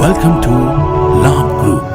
Welcome to Labh Group.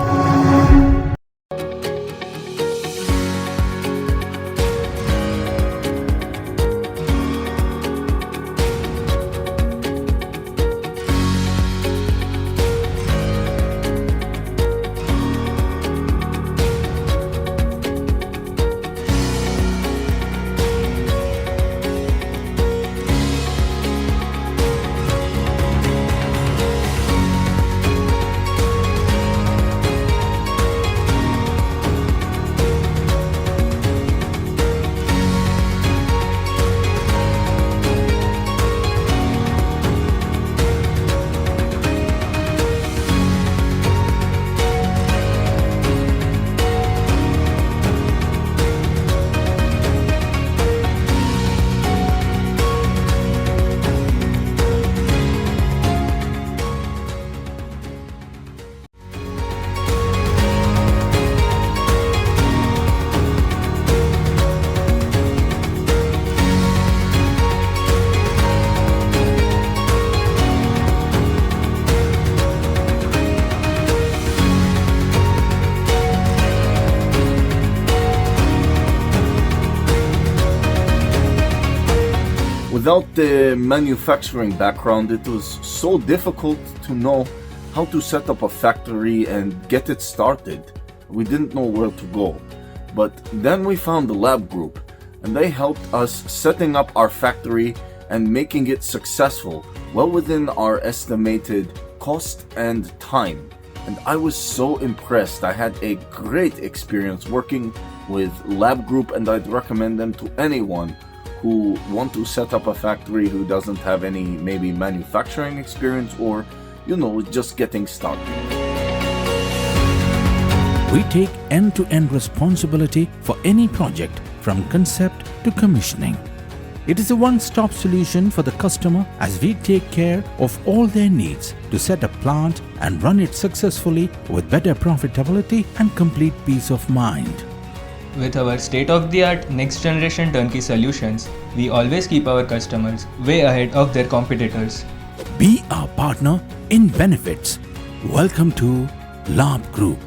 Without the manufacturing background, it was so difficult to know how to set up a factory and get it started. We didn't know where to go. But then we found the Labh Group, and they helped us setting up our factory and making it successful, well within our estimated cost and time. And I was so impressed. I had a great experience working with Labh Group, and I'd recommend them to anyone who want to set up a factory who doesn't have any maybe manufacturing experience or, just getting started. We take end-to-end responsibility for any project from concept to commissioning. It is a one-stop solution for the customer as we take care of all their needs to set a plant and run it successfully with better profitability and complete peace of mind. With our state-of-the-art next-generation turnkey solutions, we always keep our customers way ahead of their competitors. Be our partner in benefits. Welcome to Labh Group.